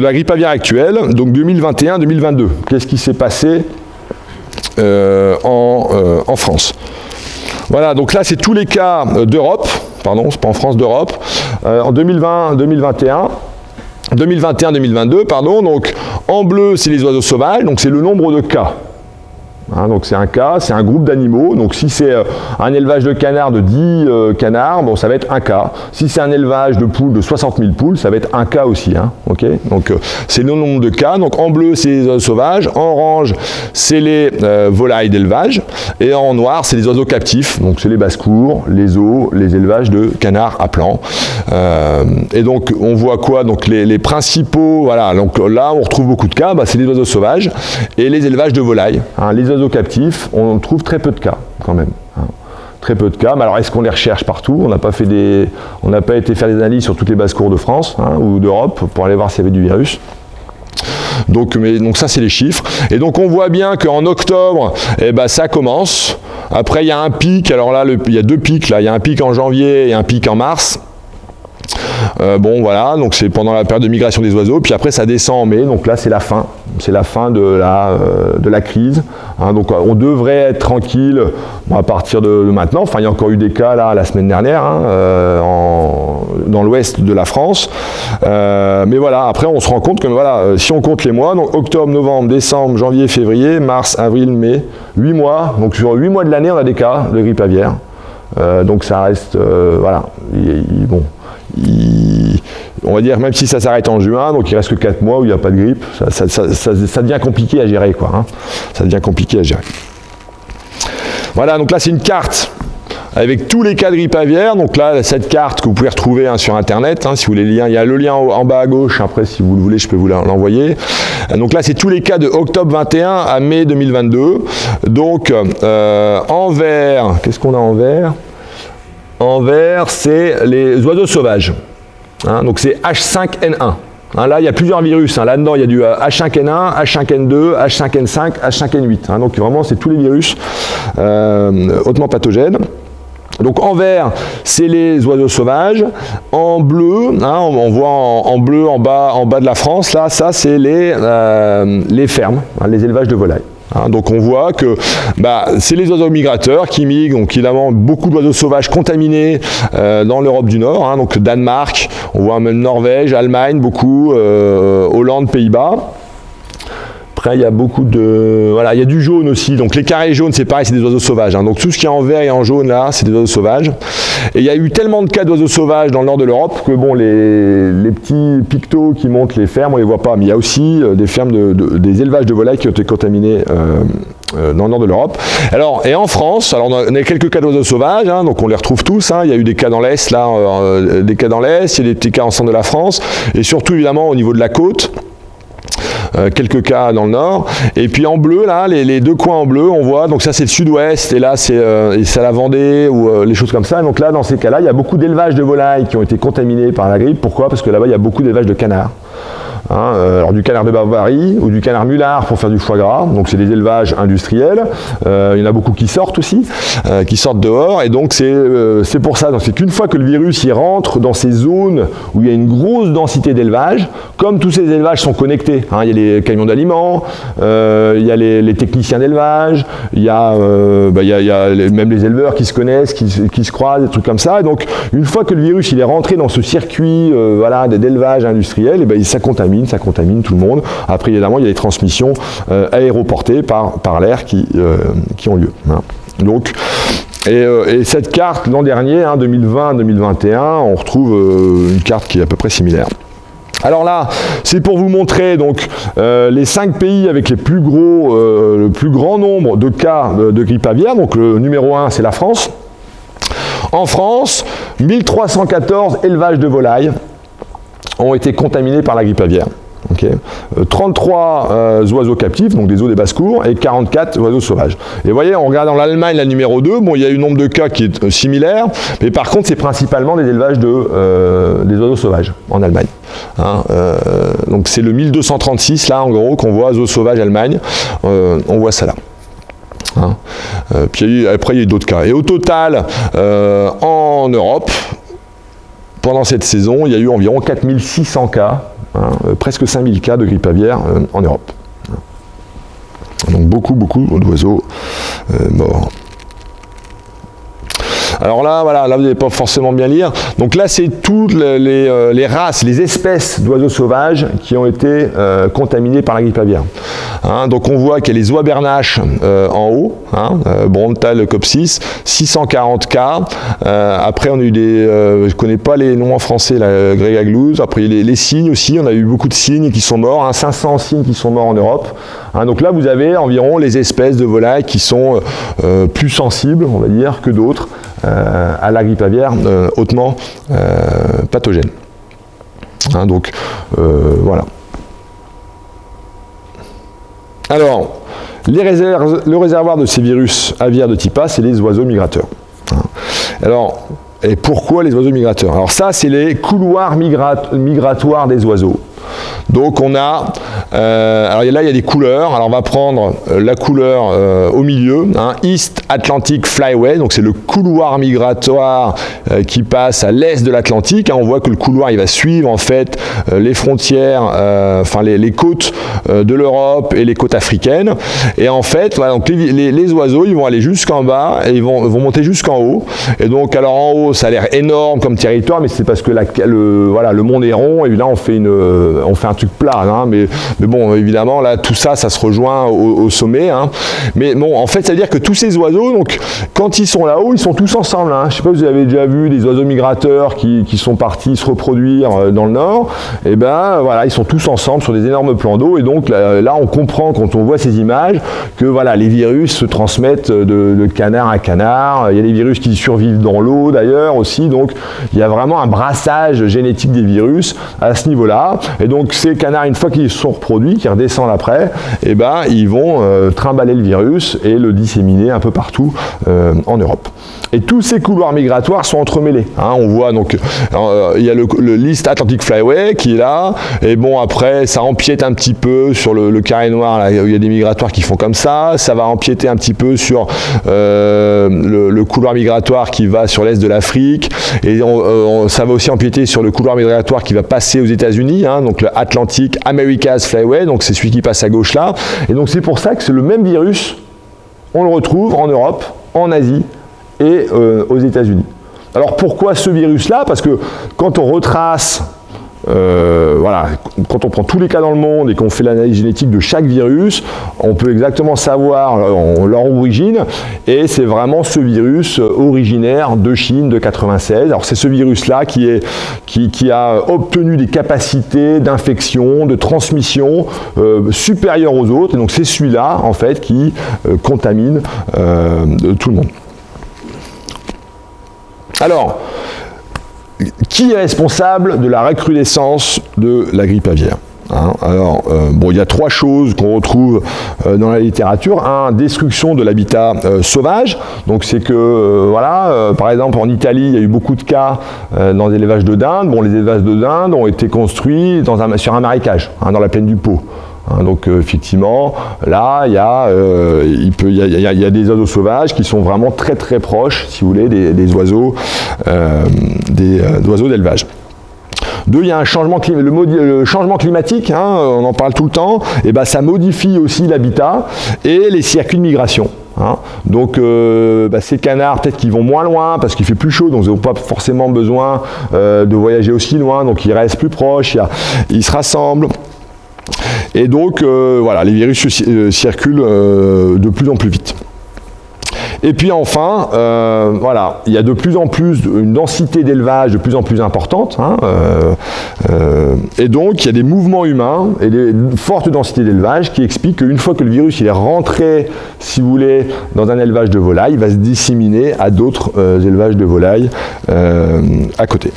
la grippe aviaire actuelle, donc 2021-2022. Qu'est-ce qui s'est passé en France? Voilà, donc là, c'est tous les cas d'Europe, pardon, c'est pas en France, d'Europe, en 2021-2022, pardon. Donc en bleu, c'est les oiseaux sauvages, donc c'est le nombre de cas. Hein, donc c'est un cas, c'est un groupe d'animaux. Donc si c'est un élevage de canards de 10 canards, bon, ça va être un cas. Si c'est un élevage de poules de 60 000 poules, ça va être un cas aussi. Hein, okay, donc c'est le nombre de cas. Donc en bleu, c'est les oiseaux sauvages. En orange, c'est les volailles d'élevage. Et en noir, c'est les oiseaux captifs. Donc c'est les basses-cours, les zoos, les élevages de canards à plan. Et donc on voit quoi? Donc les principaux, voilà. Donc là, on retrouve beaucoup de cas. Bah, c'est les oiseaux sauvages et les élevages de volailles. Hein, les oiseaux captifs, on trouve très peu de cas quand même. Hein. Très peu de cas. Mais alors est-ce qu'on les recherche partout? On n'a pas été faire des analyses sur toutes les basses-cours de France ou d'Europe pour aller voir s'il y avait du virus. Donc ça c'est les chiffres. Et donc on voit bien qu'en octobre, ça commence. Après il y a un pic. Alors là il y a deux pics. Là. Il y a un pic en janvier et un pic en mars. Bon voilà, donc c'est pendant la période de migration des oiseaux, puis après ça descend en mai, donc là c'est la fin de la crise, hein, donc on devrait être tranquille à partir de maintenant. Enfin il y a encore eu des cas là la semaine dernière dans l'ouest de la France, mais voilà, après on se rend compte que voilà, si on compte les mois, donc octobre, novembre, décembre, janvier, février, mars, avril, mai, 8 mois, donc sur 8 mois de l'année on a des cas de grippe aviaire, donc ça reste, voilà, bon. On va dire, même si ça s'arrête en juin, donc il reste que 4 mois où il n'y a pas de grippe, ça devient compliqué à gérer, quoi. Hein. Ça devient compliqué à gérer. Voilà, donc là c'est une carte avec tous les cas de grippe aviaire. Donc là, cette carte que vous pouvez retrouver sur Internet, si vous voulez le lien, il y a le lien en bas à gauche. Après, si vous le voulez, je peux vous l'envoyer. Donc là, c'est tous les cas de octobre 21 à mai 2022. Donc en vert, qu'est-ce qu'on a en vert? En vert, c'est les oiseaux sauvages. Hein, donc c'est H5N1. Hein, là, il y a plusieurs virus. Hein. Là-dedans, il y a du H5N1, H5N2, H5N5, H5N8. Hein, donc vraiment, c'est tous les virus hautement pathogènes. Donc en vert, c'est les oiseaux sauvages. En bleu, on voit en bleu en bas de la France, là, ça c'est les fermes, les élevages de volailles. Hein, donc on voit que c'est les oiseaux migrateurs qui migrent, donc évidemment beaucoup d'oiseaux sauvages contaminés dans l'Europe du Nord, hein, donc Danemark, on voit même Norvège, Allemagne, beaucoup, Hollande, Pays-Bas. Après il y a beaucoup de... Voilà, il y a du jaune aussi, donc les carrés jaunes c'est pareil, c'est des oiseaux sauvages. Hein, donc tout ce qui est en vert et en jaune là, c'est des oiseaux sauvages. Et il y a eu tellement de cas d'oiseaux sauvages dans le nord de l'Europe que bon, les petits pictos qui montent les fermes, on les voit pas. Mais il y a aussi des fermes, des élevages de volailles qui ont été contaminés dans le nord de l'Europe. Alors, et en France, alors on a quelques cas d'oiseaux sauvages, hein, donc on les retrouve tous. Hein, il y a eu des cas dans l'Est, là, des cas dans l'Est, il y a des petits cas en centre de la France, et surtout évidemment au niveau de la côte. Quelques cas dans le nord, et puis en bleu là, les deux coins en bleu, on voit, donc ça c'est le sud-ouest, et là c'est la Vendée ou les choses comme ça. Donc là, dans ces cas-là, il y a beaucoup d'élevages de volailles qui ont été contaminés par la grippe. Pourquoi? Parce que là-bas il y a beaucoup d'élevages de canards. Hein, alors du canard de Bavarie ou du canard mulard pour faire du foie gras, donc c'est des élevages industriels. Il y en a beaucoup qui sortent aussi, qui sortent dehors, et donc c'est pour ça. Donc c'est qu'une fois que le virus il rentre dans ces zones où il y a une grosse densité d'élevage, comme tous ces élevages sont connectés, hein, il y a les camions d'aliments, il y a les techniciens d'élevage, il y a même les éleveurs qui se connaissent, qui se croisent, des trucs comme ça. Et donc une fois que le virus il est rentré dans ce circuit d'élevage industriel, et ça contamine tout le monde. Après, évidemment, il y a des transmissions aéroportées par l'air qui ont lieu. Hein. Donc, et cette carte, l'an dernier, 2020-2021, on retrouve une carte qui est à peu près similaire. Alors là, c'est pour vous montrer donc les 5 pays avec le plus grand nombre de cas de grippe aviaire. Donc le numéro 1, c'est la France. En France, 1314 élevages de volailles ont été contaminés par la grippe aviaire. Okay. 33 oiseaux captifs, donc des oiseaux des basses-cours, et 44 oiseaux sauvages. Et vous voyez, on regarde dans l'Allemagne, la numéro 2, bon, il y a eu un nombre de cas qui est similaire, mais par contre, c'est principalement des élevages des oiseaux sauvages en Allemagne. Hein, donc c'est le 1236, là, en gros, qu'on voit oiseaux sauvages Allemagne. On voit ça là. Hein. Puis après, il y a eu d'autres cas. Et au total, en Europe, pendant cette saison, il y a eu environ 4600 cas hein, presque 5000 cas de grippe aviaire en Europe. Donc beaucoup d'oiseaux morts. Alors là, voilà, là vous n'allez pas forcément bien lire. Donc là, c'est toutes les races, les espèces d'oiseaux sauvages qui ont été contaminées par la grippe aviaire. Hein, donc on voit qu'il y a les oies bernaches en haut, hein, Brontal, Copsis, 640 cas. Après, on a eu des, je ne connais pas les noms en français, la Gregaglouse. Après, les cygnes aussi, on a eu beaucoup de cygnes qui sont morts, hein, 500 cygnes qui sont morts en Europe. Hein, donc là, vous avez environ les espèces de volailles qui sont plus sensibles, on va dire, que d'autres. À la grippe aviaire hautement pathogène. Hein, donc, voilà. Alors, le réservoir de ces virus aviaires de type A, c'est les oiseaux migrateurs. Hein. Alors, et pourquoi les oiseaux migrateurs? Alors ça, c'est les couloirs migratoires des oiseaux. Donc on a, alors là il y a des couleurs, alors on va prendre la couleur au milieu, hein, East Atlantic Flyway, donc c'est le couloir migratoire qui passe à l'est de l'Atlantique, hein, on voit que le couloir il va suivre en fait les frontières, enfin les côtes de l'Europe et les côtes africaines, et en fait voilà, donc les oiseaux ils vont aller jusqu'en bas et ils vont monter jusqu'en haut, et donc alors en haut ça a l'air énorme comme territoire, mais c'est parce que voilà, le monde est rond, et là on fait un truc plat, hein, mais bon, évidemment, là, tout ça, ça se rejoint au sommet. Hein. Mais bon, en fait, ça veut dire que tous ces oiseaux, donc, quand ils sont là-haut, ils sont tous ensemble. Hein. Je ne sais pas si vous avez déjà vu des oiseaux migrateurs qui sont partis se reproduire dans le nord. Et ben, voilà, ils sont tous ensemble sur des énormes plans d'eau. Et donc, là, on comprend, quand on voit ces images, que voilà, les virus se transmettent de canard à canard. Il y a des virus qui survivent dans l'eau, d'ailleurs, aussi. Donc, il y a vraiment un brassage génétique des virus à ce niveau-là. Et donc, ces canards, une fois qu'ils sont reproduits, qui redescendent après, eh ben, ils vont trimballer le virus et le disséminer un peu partout en Europe. Et tous ces couloirs migratoires sont entremêlés. Hein. On voit donc, il y a le East Atlantic Flyway qui est là, et bon, après, ça empiète un petit peu sur le carré noir, là, où il y a des migratoires qui font comme ça va empiéter un petit peu sur le couloir migratoire qui va sur l'est de l'Afrique, et ça va aussi empiéter sur le couloir migratoire qui va passer aux États-Unis, hein, donc le Atlantic America's Flyway, donc c'est celui qui passe à gauche là, et donc c'est pour ça que c'est le même virus, on le retrouve en Europe, en Asie et aux États-Unis. Alors pourquoi ce virus-là? Parce que quand on retrace, voilà, quand on prend tous les cas dans le monde et qu'on fait l'analyse génétique de chaque virus, on peut exactement savoir leur origine, et c'est vraiment ce virus originaire de Chine de 96. Alors c'est ce virus-là qui a obtenu des capacités d'infection, de transmission supérieures aux autres, et donc c'est celui-là en fait qui contamine tout le monde. Alors, qui est responsable de la recrudescence de la grippe aviaire? Hein, alors, bon, il y a trois choses qu'on retrouve dans la littérature. Un, destruction de l'habitat sauvage. Donc, c'est que, voilà, par exemple, en Italie, il y a eu beaucoup de cas dans des élevages de dinde. Bon, les élevages de dinde ont été construits sur un marécage, hein, dans la plaine du Pô. Hein, donc effectivement, là, il y a des oiseaux sauvages qui sont vraiment très très proches, si vous voulez, des oiseaux d'élevage. Deux, il y a un changement le changement climatique, hein, on en parle tout le temps, et ben ça modifie aussi l'habitat et les circuits de migration. Hein. Donc ces canards, peut-être qu'ils vont moins loin parce qu'il fait plus chaud, donc ils n'ont pas forcément besoin de voyager aussi loin, donc ils restent plus proches, ils se rassemblent. Et donc, voilà, les virus circulent de plus en plus vite. Et puis enfin, voilà, il y a de plus en plus une densité d'élevage de plus en plus importante, hein, et donc il y a des mouvements humains et des fortes densités d'élevage qui expliquent qu'une fois que le virus il est rentré, si vous voulez, dans un élevage de volailles, il va se disséminer à d'autres élevages de volailles à côté.